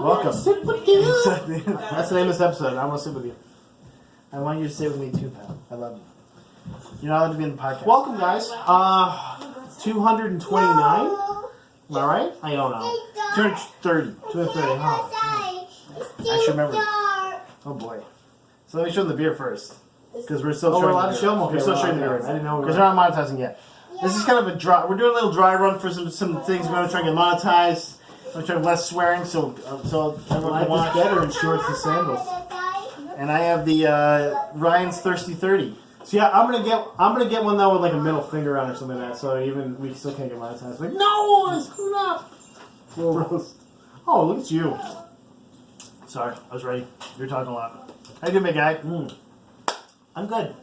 Welcome. Sit with you. That's the name of this episode. I want to sit with you. I want you to sit with me too, pal. I love you. You're not allowed to be in the podcast. Welcome, guys. 229. Am I right? I don't know. 230. 230. Oh, I should remember. Oh boy. So let me show them the beer first, because we're still. We're allowed to show them. Okay, we're still showing the beer. I didn't know because we're not monetizing yet. This is kind of a dry. We're doing a little dry run for some things. We're going to try and get monetized. I'm trying less swearing, so everyone can watch better in shorts and sandals. And I have the Ryan's Thirsty 30. So yeah, I'm gonna get one though with like a middle finger on or something like that. So even we still can't get monetized. Like no, I screwed up. Gross. Oh, look at you. Sorry, I was ready. You're talking a lot. How you doing, big guy? I'm good.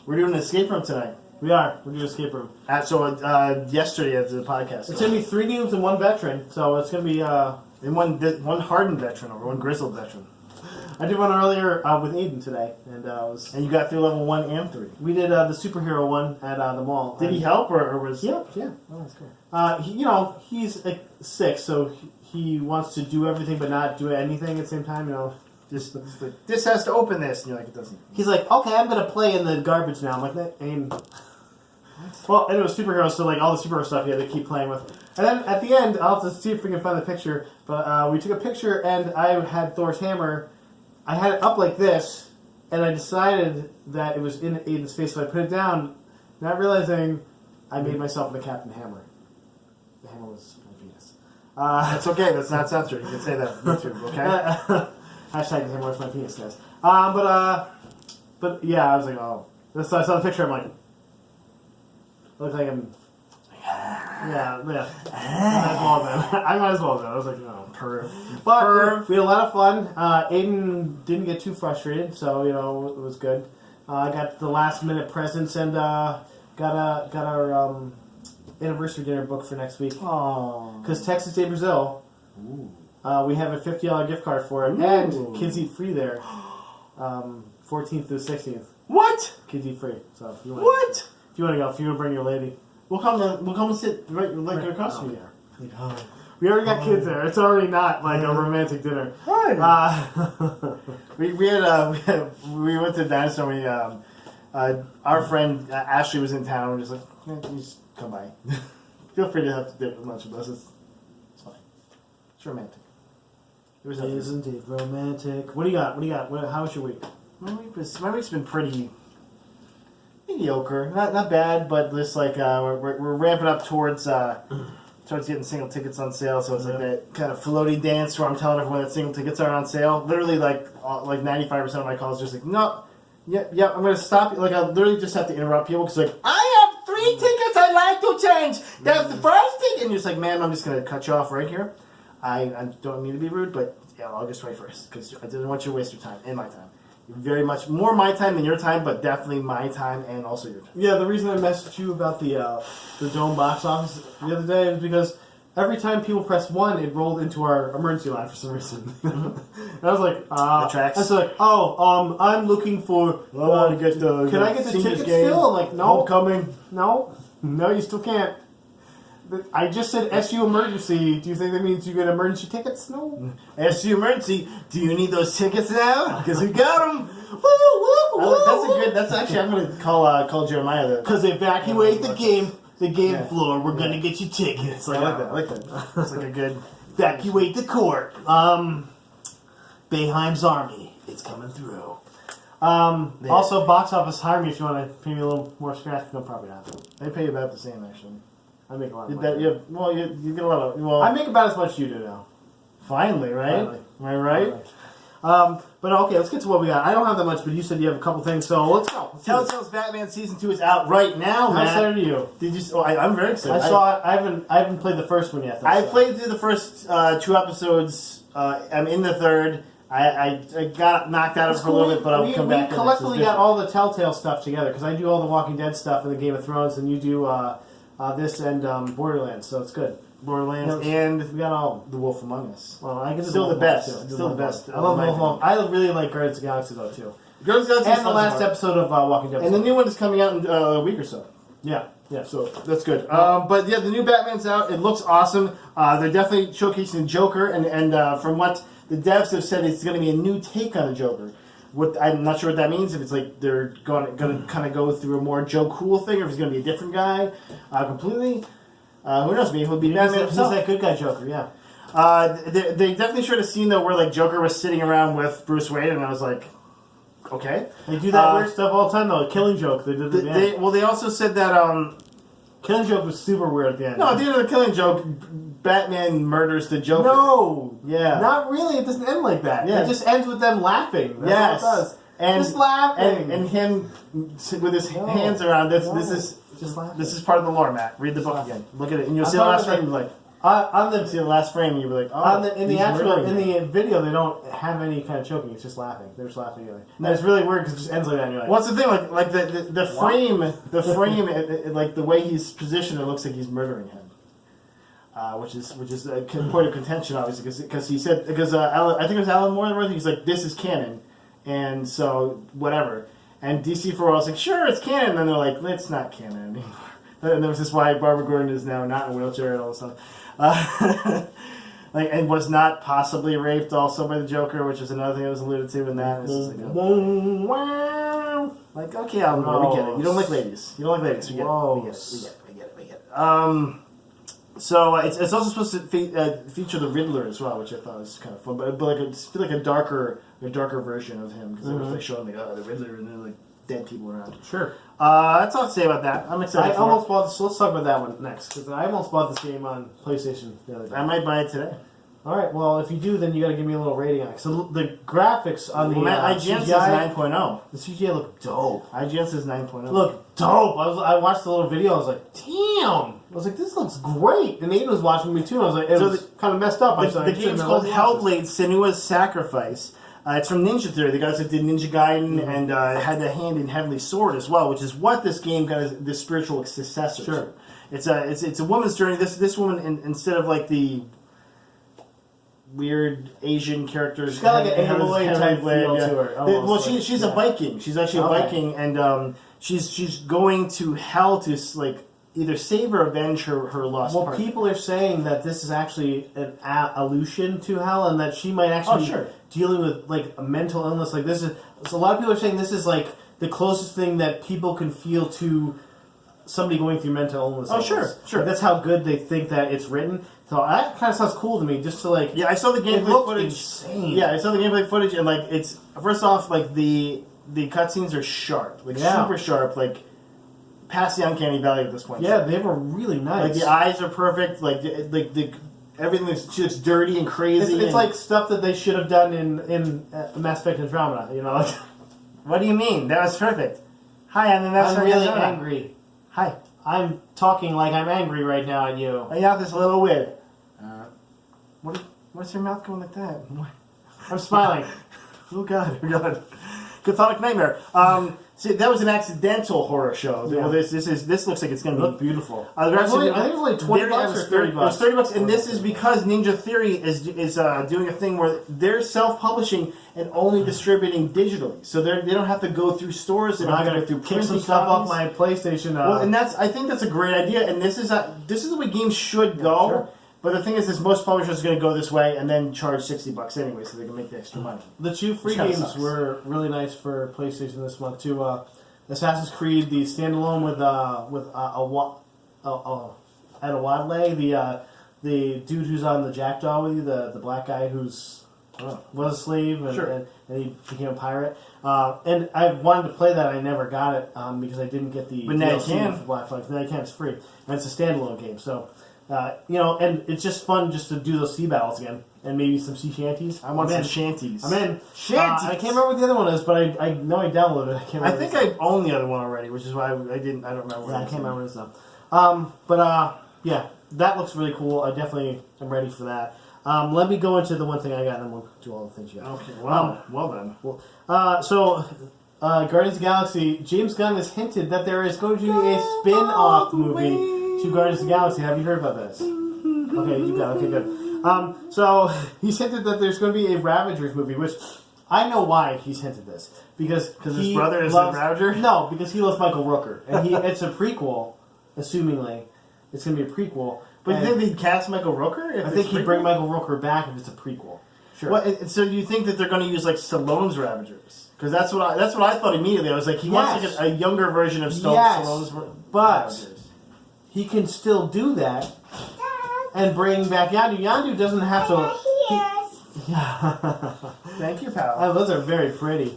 We're doing an escape room tonight. We're doing escape room. Yesterday at the podcast. It's gonna be 3 noobs and 1 veteran. So it's gonna be and one hardened veteran or one grizzled veteran. I did one earlier with Aiden today, and And you got through level 1 and 3. we did the superhero one at the mall. Did he help or was? Yeah. Oh, that's cool. He's like 6, so he wants to do everything but not do anything at the same time. Just like, this has to open this, and you're like, it doesn't. He's like, okay, I'm gonna play in the garbage now. I'm like, that ain't. Well, and it was superheroes, so like all the superhero stuff you had to keep playing with. And then at the end, I'll have to see if we can find the picture. But we took a picture, and I had Thor's hammer. I had it up like this, and I decided that it was in Aiden's face, so I put it down, not realizing I made myself into Captain Hammer. The hammer was my penis. That's okay. That's not censored. You can say that on YouTube, okay? Hashtag the hammer was my penis, guys. But yeah, I was like, oh. So I saw the picture, I'm like, looks like I'm. Yeah. I might as well then. I was like, no. Perv. But we had a lot of fun. Aiden didn't get too frustrated, so it was good. I got the last minute presents and got our anniversary dinner booked for next week. Oh. Because Texas Day Brazil, we have a $50 gift card for it, and kids eat free there. 14th through 16th. What? Kids eat free. So if you want, What? If you want to go, if you want to bring your lady, We'll come and sit right across from you. We already got kids there. It's already not like a romantic dinner. We went to the dinosaur. Our friend Ashley was in town. We're just like, you just come by. Feel free to have to dip with lunch with us. It's fine. It's romantic. It is indeed romantic. What do you got? How was your week? My week's been pretty mediocre. Not bad, but just like we're ramping up towards getting single tickets on sale. So it's like that kind of floaty dance where I'm telling everyone that single tickets are on sale. Literally, like 95% of my calls just like, no, I'm going to stop. Like I literally just have to interrupt people because like I have 3 tickets I'd like to change. That's the first ticket, and you're just like, ma'am, I'm just going to cut you off right here. I don't mean to be rude, but yeah, I'll just right first because I didn't want you to waste your time and my time. Very much more my time than your time, but definitely my time and also your time. Yeah, the reason I messaged you about the Dome box office the other day is because every time people press 1, it rolled into our emergency line for some reason. And I was like, the tracks. I was like, I'm looking for. I want to get the. Can I get the Seniors ticket game. still? I'm like, no, Homecoming. no, you still can't. I just said SU emergency. Do you think that means you get emergency tickets? No. SU emergency. Do you need those tickets now? Because we got them. That's actually. I'm going to call Jeremiah. Because evacuate the game floor. We're gonna get you tickets. I like that. It's like a good. Evacuate the court. Beheim's army. It's coming through. Also, box office, hire me if you want to pay me a little more scratch. No, probably not. They pay you about the same, actually. I make a lot of money. You get a lot of. Well, I make about as much as you do now. Finally, right? Finally. Am I right? But okay, let's get to what we got. I don't have that much, but you said you have a couple things, so let's go. Telltale's Batman Season 2 is out right now, How man. excited are you? Did you? Oh, I'm very excited. I saw it. I haven't played the first one yet. I played through the first 2 episodes. I'm in the third. I got knocked out of it for a little bit, but I'll come back. We collectively got all the Telltale stuff together because I do all the Walking Dead stuff and the Game of Thrones, and you do this and Borderlands, so it's good. Borderlands and we got all The Wolf Among Us. Well, I guess still the best. Still the best. I love Wolf Among Us. I really like Guardians of the Galaxy though too. Guardians of the Galaxy and the last episode of Walking Dead. And the new one is coming out in a week or so. Yeah. Yeah. So that's good. But yeah, the new Batman's out. It looks awesome. They're definitely showcasing Joker, and from what the devs have said, it's going to be a new take on the Joker. What I'm not sure what that means. If it's like they're going to kind of go through a more Joe Cool thing, or if he's going to be a different guy completely. Who knows? Maybe he'll be Batman He's himself. that good guy Joker, yeah. They definitely showed a scene though where like Joker was sitting around with Bruce Wayne, and I was like, okay. They do that weird stuff all the time, though. Killing Joke, they did it. They also said that Killing Joke was super weird at the end. no, at the end of the Killing Joke, Batman murders the Joker. No! Yeah. Not really, it doesn't end like that. Yeah. It just ends with them laughing. That's Yes. what it does. And, just laughing. and him with his hands around this. This is just laughing. This is part of the lore, Matt. Read the book again. Look at it, and you'll I'm see the last talking frame. Like on the see the last frame, and you'll be like, oh, in the he's actual murdering him. the video, they don't have any kind of choking. It's just laughing. They're just laughing together. And it's really weird because it just ends like that. And you're like, What's the thing? Like the frame, like the way he's positioned, it looks like he's murdering him. Which is a point of contention, obviously, because he said I think it was Alan Moore that wrote it. He's like, this is canon, and so whatever. And DC for a while was like, sure, it's canon. And then they're like, it's not canon anymore. And that was just why Barbara Gordon is now not in a wheelchair and all this stuff. And was not possibly raped also by the Joker, which is another thing that was alluded to in that. It's just like, okay, Alan Moore, we get it. You don't like ladies. You don't like ladies. We get it. So it's also supposed to feature the Riddler as well, which I thought was kind of fun, but like a darker version of him because it was like showing like the Riddler and then like dead people around. sure. That's all I'll say about that. I'm excited. I almost bought this. Let's talk about that one next because I almost bought this game on PlayStation the other day. I might buy it today. All right. Well, if you do, then you got to give me a little rating on it. So the graphics on the IGN says CGI, 9.0. the CGI look dope. IGN says 9.0. Look dope. I watched the little video. I was like, damn. I was like, this looks great. And Aiden was watching me too. And I was like, it was kind of messed up. The game's called Hellblade: Senua's Sacrifice. It's from Ninja Theory, the guys that did Ninja Gaiden and had the hand in Heavenly Sword as well, which is what this game got as the spiritual successor. Sure. to. It's a woman's journey. This woman, instead of like the weird Asian characters, she's got like an Aloy type feel to her. Well, she's a Viking. She's actually a Viking, and she's going to hell to like either save or avenge her lost partner. Well, people are saying that this is actually an allusion to hell, and that she might actually be dealing with like a mental illness. Like this is, so a lot of people are saying this is like the closest thing that people can feel to somebody going through mental illness. Oh, sure. Like, that's how good they think that it's written. So that kind of sounds cool to me. Just to like, I saw the gameplay footage. Insane. Yeah, I saw the gameplay footage, and like it's first off like the cutscenes are sharp, like super sharp, like past the uncanny valley at this point. Yeah, they were really nice. Like the eyes are perfect. Like the everything looks dirty and crazy. It's like stuff that they should have done in Mass Effect Andromeda. You know. What do you mean? That was perfect. Hi, I'm really angry. Hi. I'm talking like I'm angry right now at you. Yeah, this a little weird. What's your mouth going like that? I'm smiling. Oh God! Cathartic nightmare. See, that was an accidental horror show. Yeah. Well, this looks like it's going to be beautiful. I think it was like $20 or $30. It was $30, and this is because Ninja Theory is doing a thing where they're self-publishing and only distributing digitally, so they don't have to go through stores. They're not going to go through kick some stuff off my PlayStation. Well, and I think that's a great idea, and this is the way games should go. Sure. But the thing is most publishers are going to go this way and then charge $60 anyway, so they can make the extra money. The two free games were really nice for PlayStation this month too. Assassin's Creed, the standalone with Adawadle, the dude who's on the Jackdaw with you, the black guy who's was a slave and he became a pirate. And I wanted to play that, I never got it because I didn't get the DLC for Black Flag. Now you can, it's free, and it's a standalone game. So. And it's just fun just to do those sea battles again, and maybe some sea shanties. I want some shanties. I'm in. Shanties. I can't remember what the other one is, but I know I downloaded it. I think I own the other one already, which is why I don't remember. I can't remember what it is now. Yeah, that looks really cool. I definitely am ready for that. Let me go into the one thing I got, and then we'll do all the things you got. Okay. Well then. Guardians of the Galaxy. James Gunn has hinted that there is going to be a spin-off movie to Guardians of the Galaxy. Have you heard about this? Okay, you got it. Okay, good. So he's hinted that there's going to be a Ravagers movie, which I know why he's hinted this because his brother is a Ravager. No, because he loves Michael Rooker, and it's a prequel assumingly, it's going to be a prequel. But you And think they'd cast Michael Rooker? If I it's think he'd prequel? bring Michael Rooker back if it's a prequel. Sure. Well, so do you think that they're going to use like Stallone's Ravagers? Because that's what I thought immediately. I was like, he wants Yes. like a younger version of Yes. Stallone's But- Ravagers. He can still do that and bring back Yandu. Yandu doesn't have to. Thank you, pal. Oh, those are very pretty.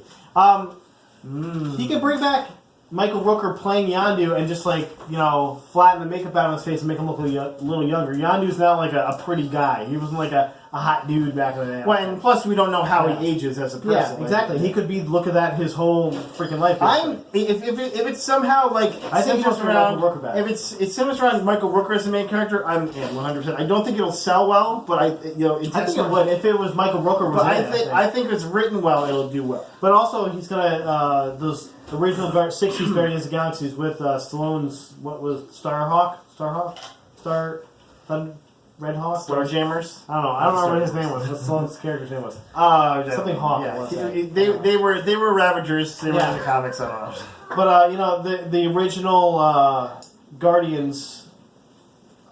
He could bring back Michael Rooker playing Yandu and just flatten the makeup out of his face and make him look a little younger. Yandu's now like a pretty guy. He wasn't like a hot dude back in the day. Well, and plus we don't know how Yeah. he ages as a person. Yeah, Like, exactly. He could be look at that his whole freaking life. if it's somehow like I think centers he'll bring around Michael Rooker back. if it centers around Michael Rooker as the main character, I'm in 100%. I don't think it'll sell well, but I think it would if it was Michael Rooker. Was But in it, I think if it's written well, it'll do well. But also, he's gonna those original '60s Guardians of the Galaxies with Stallone's what was Red Hawk. Starjammers. I don't know. I don't remember what his name was. What Stallone's character's name was. Something Hawk, I wanna say. They were Ravagers. They were Yeah. in the comics. I don't know. But the original Guardians.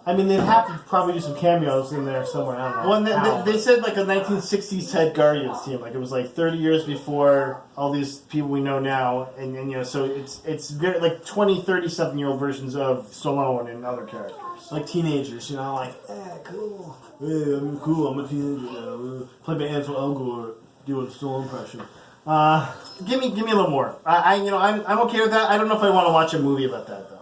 I mean, they'd have to probably do some cameos in there somewhere. I don't know. Well, How. they said like a 1960s type Guardians team. Like it was like 30 years before all these people we know now, and so it's very like 20, 30 something year old versions of Stallone and other characters. Like teenagers, cool. Hey, I'm cool. I'm a teenager. Play by Ansel Elgort, do a Stallone impression. Give me a little more. I'm okay with that. I don't know if I want to watch a movie about that though.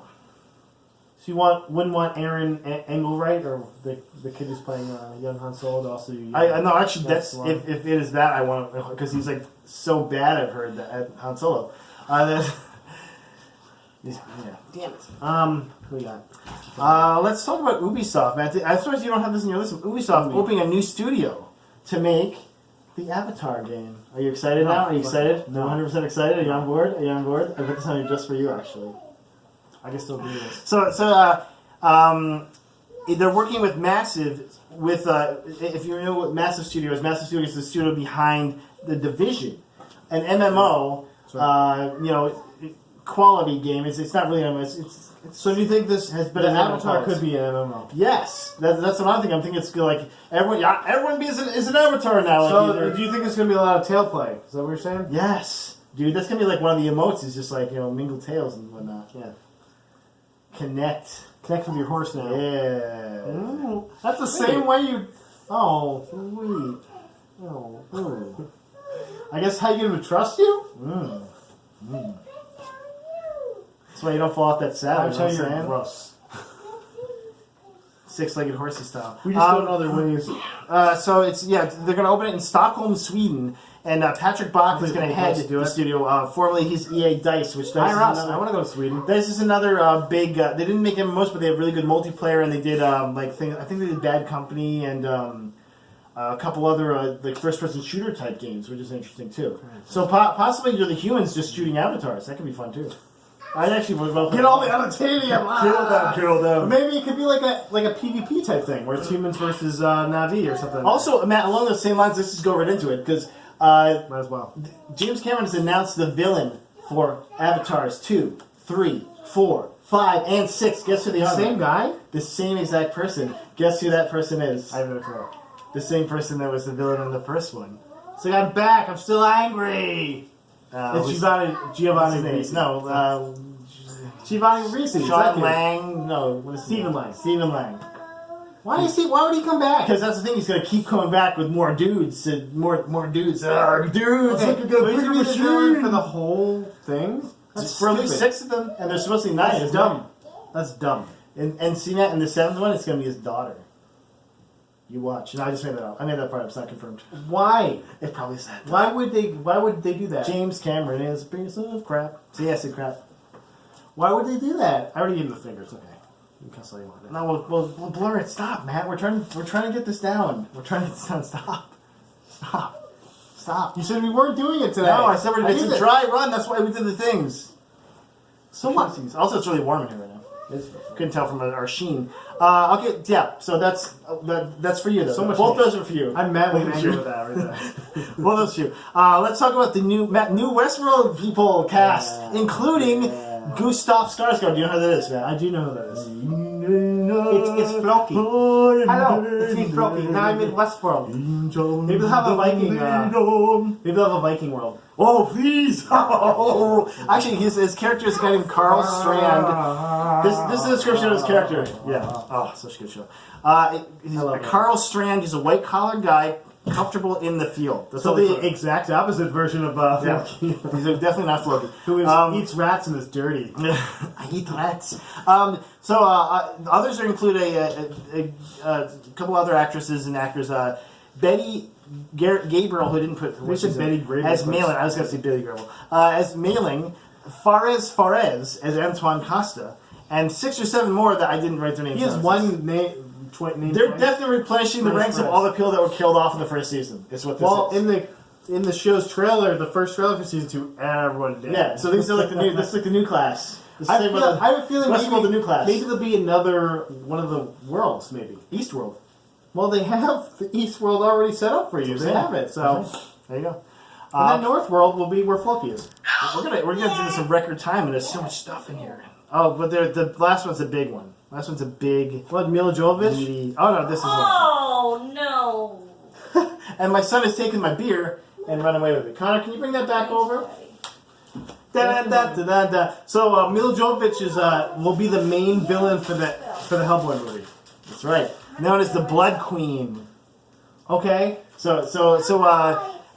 So you wouldn't want Aaron Engelwright or the kid who's playing young Han Solo to also? I no, actually, that's the one. if it is that I want because he's like so bad. I've heard that at Han Solo. Yeah, damn it. Who we got? Let's talk about Ubisoft, man. I suppose you don't have this in your list. Ubisoft opening a new studio to make the Avatar game. Are you excited now? Are you excited? No. 100% excited? Are you on board? I put this on here just for you, actually. I can still do this. They're working with Massive. If you know what Massive Studio is the studio behind The Division, an MMO. Quality game. It's not really an MMO. So do you think this has been the an Avatar MMO? could be an MMO? Yes, that's what I'm thinking. I'm thinking it's like everyone is an Avatar now. Like So either. do you think there's going to be a lot of tail play? Is that what you're saying? Yes, dude, that's gonna be like one of the emotes. Is just like mingle tails and whatnot. Yeah. Connect. Connect with your horse now. Yeah. Ooh, that's the same way you. Oh, sweet. Oh, ooh. I guess how you get him to trust you? That's why you don't fall off that saddle. I'll You know tell what you, I'm you're saying? gross. Six-legged horsey style. We just don't know their ways. So they're gonna open it in Stockholm, Sweden, and Patrick Bach is gonna head to do the it. studio. Formerly, he's EA Dice, which Hi, Dice Ross. is another. I want to go to Sweden. This is another big. They didn't make MMOs, but they have really good multiplayer, and they did things. I think they did Bad Company and a couple other like first-person shooter type games, which is interesting too. So possibly you're the humans just shooting avatars. That could be fun too. I actually would love Get all the unobtainium. kill them. Maybe it could be like a PvP type thing, where it's humans versus Na'vi or something. Also, Matt, along those same lines, let's just go right into it because might as well. James Cameron has announced the villain for Avatars 2, 3, 4, 5, and 6. Guess who the other? Same guy? The same exact person. Guess who that person is? I have no clue. The same person that was the villain in the first one. So I'm back. I'm still angry. It's who's- Giovanni what's his Ribisi. name? No, Giovanni Ribisi. Sean exactly. Lang. No, what is his Stephen name? Lang. Stephen Lang. Why would he come back? Because that's the thing. He's gonna keep coming back with more dudes. More dudes. Dudes. So Look at he's that gonna big be the villain machine. for the whole thing? That's for at least stupid. 6 of them, and there's supposed to be 9. That's isn't dumb. That's dumb. there? And see that in the 7th one, it's gonna be his daughter. You watch. No, I just made that up. I made that part up. It's not confirmed. Why? It probably is that. Why would they do that? James Cameron is a piece of crap. So yes, it's crap. Why would they do that? I already gave him the fingers. Okay. You can cuss all you want. No, we'll blur it. Stop, Matt. We're trying to get this down. We're trying to get this down. Stop. You said we weren't doing it today. No, I said it's did a it. dry run. That's why we did the things. So what? Also, it's really warm in here right now. Couldn't tell from our sheen. Okay, yeah. So that's for you though. So much Both hate. those are for you. I'm madly Both angry are with for that right there. you. Both those for you. Let's talk about the new Westworld people cast, including Gustav Skarsgård. Do you know who that is, man? I do know who that is. It's Floki. Hello, it's me, Floki. Now I'm in Westworld. Maybe they'll have a Viking. Maybe they'll have a Viking world. Oh, please! Oh, actually, his character is a guy named Carl Strand. This is the description of his character. Yeah. Oh, such a good show. Carl Strand. He's a white-collar guy, comfortable in the field. That's So all they the put. exact opposite version of Floki. He's definitely not Floki. Who eats rats and is dirty. I eat rats. Others include a couple other actresses and actors. Betty Gabriel, who didn't put We said Betty Gabriel as first. Malin. I was going to say Betty Gabriel as Malin. Fares as Antoine Costa, and 6 or 7 more that I didn't write their names. He has down. one name. They're definitely replenishing the ranks of all the people that were killed off in the first season. Is what this is. in the show's trailer, the first trailer for season 2, everyone dead. Yeah, so these are like the new. This is like the new class. This is I like have a feeling Westworld, the new class. maybe there'll be another one of the worlds. Maybe. Eastworld. Well, they have the East World already set up for you. They have it. So There you go. and then North World will be where Floki is. We're gonna do this in record time, and there's so much stuff in here. Oh, but the last one's a big one. Last one's a big. What, Mila Jovovich? meaty- Oh no, this is. Oh no! And my son has taken my beer and run away with it. Connor, can you bring that back over? Da-da-da-da-da-da. So Mila Jovovich is will be the main villain for the Hellboy movie. That's right. Known as the Blood Queen. Okay. So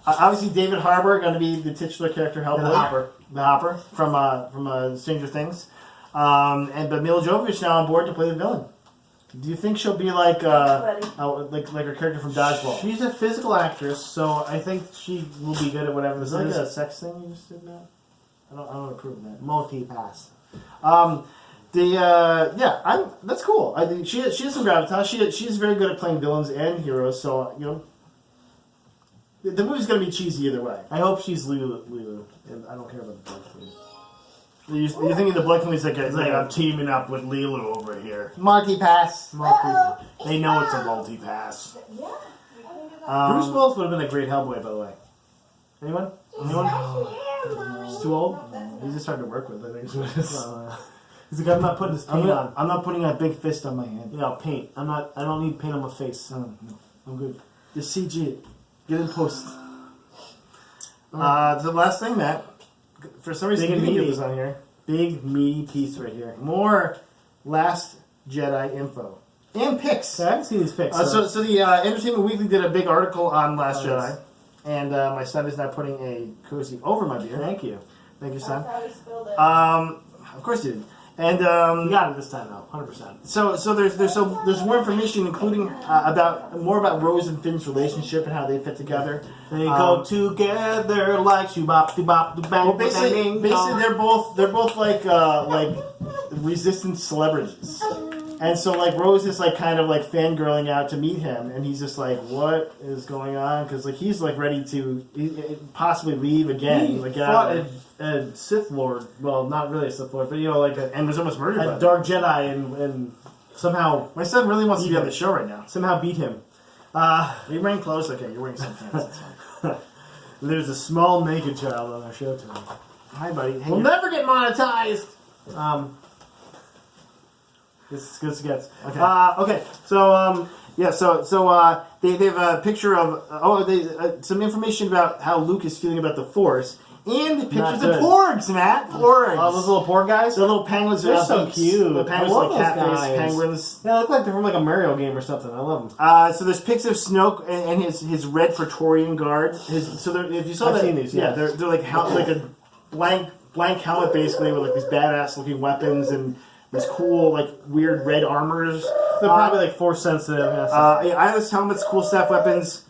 obviously David Harbour going to be the titular character Hellboy. The Hopper from Stranger Things. But Mila Jovovich now on board to play the villain. Do you think she'll be like like her character from Dodgeball? She's a physical actress, so I think she will be good at whatever Is this that like is. a sex thing you just did now? I don't approve of that. Multi-pass. That's cool. I think she has some gravitas. She's very good at playing villains and heroes. So the movie's gonna be cheesy either way. I hope she's Lulu, and I don't care about the Blood Queen. You're thinking the Blood Queen's like It's like I'm teaming up with Lulu over here. multi-pass. They know it's a multi-pass. Yeah. Bruce Willis would have been a great Hellboy, by the way. Anyone? He's too old? He's just hard to work with. I think is what it is. He's like, I'm not putting this paint on. I'm not putting a big fist on my hand. Yeah, paint. I don't need paint on my face. No, I'm good. Just CG it. Get in post. The last thing, Matt. For some reason, Big you and didn't get meaty. this on here. Big, meaty piece right here. More Last Jedi info and pics. I haven't seen these pics. So the Entertainment Weekly did a big article on Last Oh, Jedi, yes. and my son is now putting a cozy over my beer. Thank you. Thank you, That's son. how he spilled it. Of course you did. And You got it this time, though. 100%. so there's more information, including about Rose and Finn's relationship and how they fit together. They go together like shoo-bop, doo-bop, doo-bang, Well, basically, doo-dang-ding-dong. they're both like resistance celebrities, and so like Rose is like kind of like fangirling out to meet him, and he's just like, what is going on? Because like he's like ready to possibly leave again. He Like, fought a Sith Lord. Well, not really a Sith Lord, but like and was almost murdered. by a them. Dark Jedi, and somehow My son really wants to be on the show right now. beat him. Are you wearing clothes? Okay, you're wearing some pants. That's fine. There's a small naked child on our show tonight. Hi, buddy. Hey, We'll never get monetized. This gets Okay. okay. So Yeah, so they have a picture of some information about how Luke is feeling about the Force, and pictures Not of good. porgs, Matt. Porgs. all those little poor guys. the little penguins. They're without so beaks. cute. The penguins I love like those cat-faced guys. penguins. Yeah, they look like they're from like a Mario game or something. I love them. So there's pics of Snoke and his red Praetorian guard. If you saw I've that, seen these, yeah, yeah. they're like like a blank helmet basically with like these badass looking weapons and these cool like weird red armors. They're probably like force sensitive. Eyeless helmets, cool staff weapons,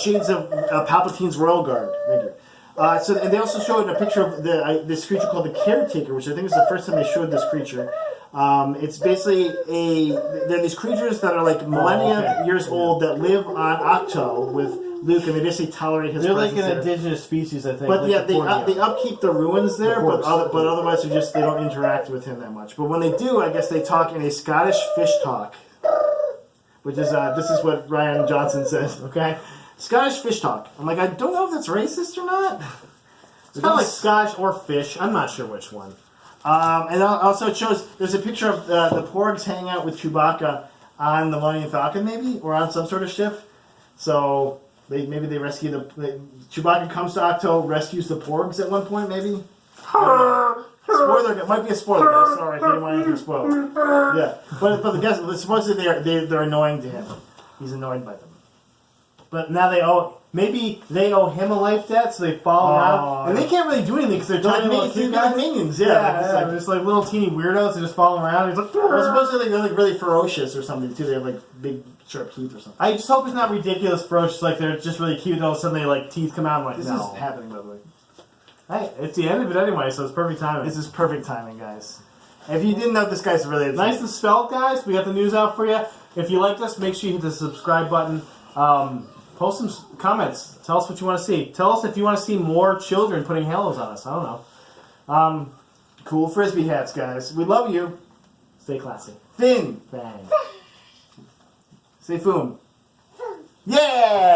shades of Palpatine's Royal Guard. Thank you. And they also showed a picture of this creature called the Caretaker, which I think is the first time they showed this creature. It's basically they're these creatures that are like millennia years old that live on Ahch-To with Luke, and they basically tolerate his They're like presence an there. indigenous species, I think. But like yeah, the Porgio. they upkeep the ruins there, The but orcs. but otherwise they don't interact with him that much. But when they do, I guess they talk in a Scottish fish talk, which is this is what Ryan Johnson says. Okay, Scottish fish talk. I'm like, I don't know if that's racist or not. It's kind of like Scottish or fish. I'm not sure which one. And also it shows there's a picture of the Porgs hanging out with Chewbacca on the Millennium Falcon, maybe, or on some sort of ship. So maybe they rescue Chewbacca comes to Octo, rescues the Porgs at one point, maybe. Spoiler, it might be a spoiler. Guys. Sorry if anyone anything spoiled. Yeah, but the guys supposedly they're annoying to him. He's annoyed by them. But now maybe they owe him a life debt, so they follow around, and they can't really do anything because they're They're like, tiny little minions, cute they're like guys. minions, Yeah, just like little teeny weirdos. They just follow around. He's like, Well, supposedly they're like really ferocious or something too. They have like big sharp teeth or something. I just hope it's not ridiculous, ferocious. Like they're just really cute, and all of a sudden they like teeth come out. I'm like, This no. is happening, by the way. Hey, it's the end of it anyway, so it's perfect timing. This is perfect timing, guys. If you didn't know, this guy's really Nice and spelled, guys. We got the news out for you. If you liked us, make sure you hit the subscribe button. Post some comments. Tell us what you want to see. Tell us if you want to see more children putting halos on us. I don't know. Cool frisbee hats, guys. We love you. Stay classy. Finn. Bang. Say foom. Yeah.